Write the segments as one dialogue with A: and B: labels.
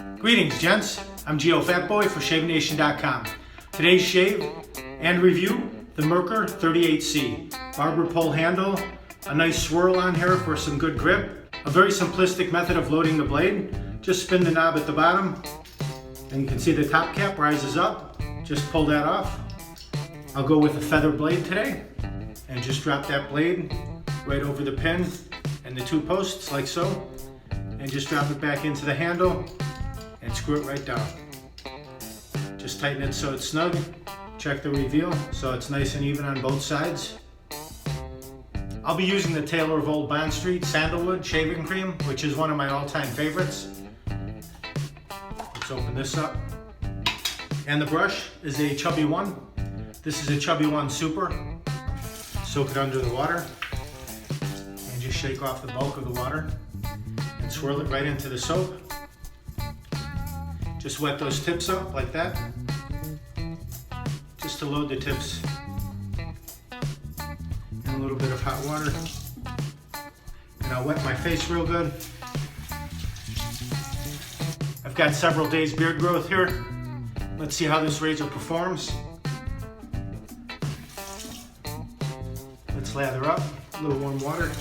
A: Greetings, gents. I'm geofatboy for ShaveNation.com. Today's shave and review, the Merkur 38C. Barber pole handle, a nice swirl on here for some good grip. A very simplistic method of loading the blade. Just spin the knob at the bottom, and you can see the top cap rises up. Just pull that off. I'll go with a feather blade today, and just drop that blade right over the pin and the two posts like so, and just drop it back into the handle and screw it right down. Just tighten it so it's snug. Check the reveal so it's nice and even on both sides. I'll be using the Taylor of Old Bond Street Sandalwood shaving cream, which is one of my all-time favorites. Let's open this up. And the brush is a Chubby One. This is a Chubby One Super. Soak it under the water and just shake off the bulk of the water and swirl it right into the soap. Just wet those tips up like that, just to load the tips. And a little bit of hot water. And I'll wet my face real good. I've got several days beard growth here. Let's see how this razor performs. Let's lather up, a little warm water.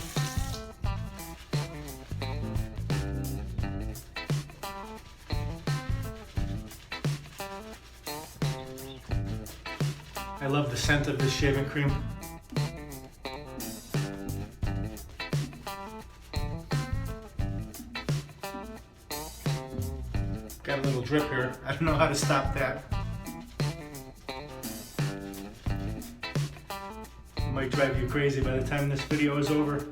A: I love the scent of this shaving cream. Got a little drip here. I don't know how to stop that. It might drive you crazy by the time this video is over.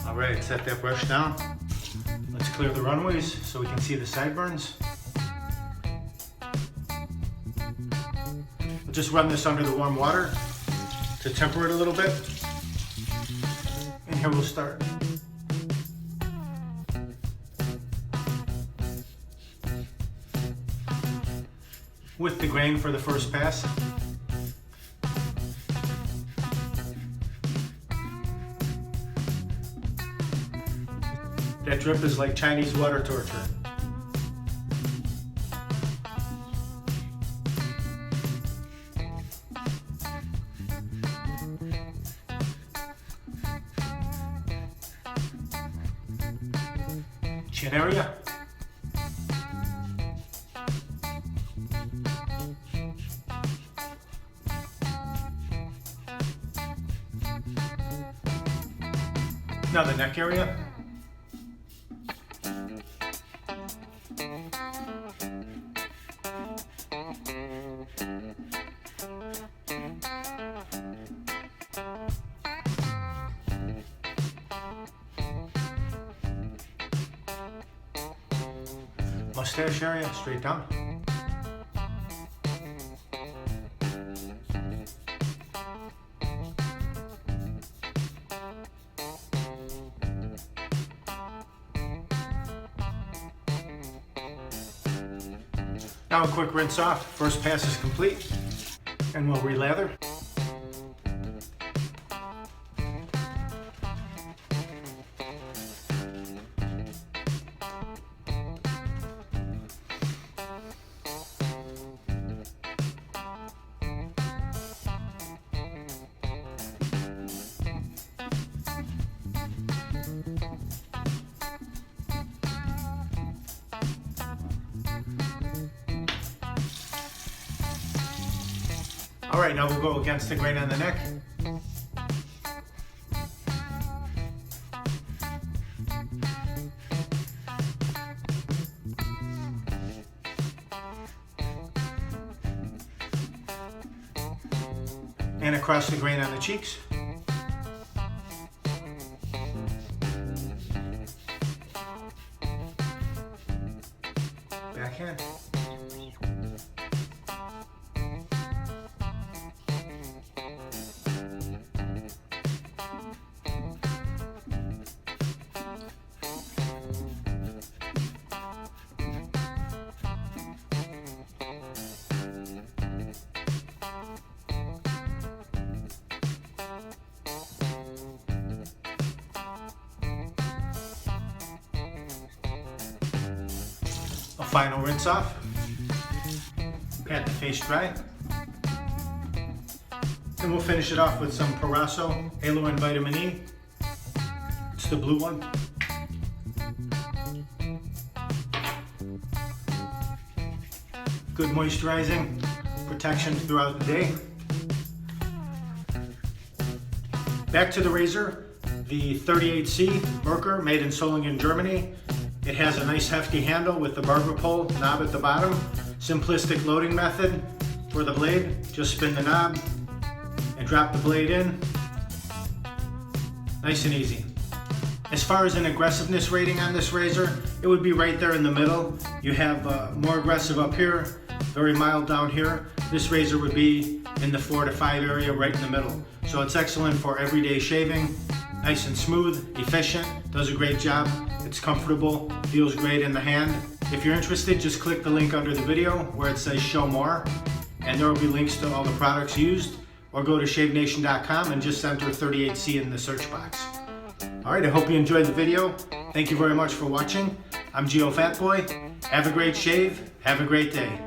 A: All right, set that brush down. Let's clear the runways so we can see the sideburns. We'll just run this under the warm water to temper it a little bit. And here we'll start. With the grain for the first pass. That drip is like Chinese water torture. Chin area. Now the neck area. Mustache area, straight down. Now a quick rinse off. First pass is complete, and we'll relather. All right, now we'll go against the grain on the neck. And across the grain on the cheeks. Backhand. final rinse off. Pat the face dry. And we'll finish it off with some Proraso Halo and Vitamin E. It's the blue one. Good moisturizing protection throughout the day. Back to the razor, the 38C Merkur, made in Solingen, Germany. It has a nice hefty handle with the barber pole knob at the bottom. Simplistic loading method for the blade. Just spin the knob and drop the blade in. Nice and easy. As far as an aggressiveness rating on this razor, it would be right there in the middle. You have more aggressive up here, very mild down here. This razor would be in the 4 to 5 area, right in the middle. So it's excellent for everyday shaving. Nice and smooth, efficient, does a great job. It's comfortable, feels great in the hand. If you're interested, just click the link under the video where it says show more, and there will be links to all the products used, or go to shavenation.com and just enter 38C in the search box. Alright, I hope you enjoyed the video. Thank you very much for watching. I'm geofatboy. Have a great shave. Have a great day.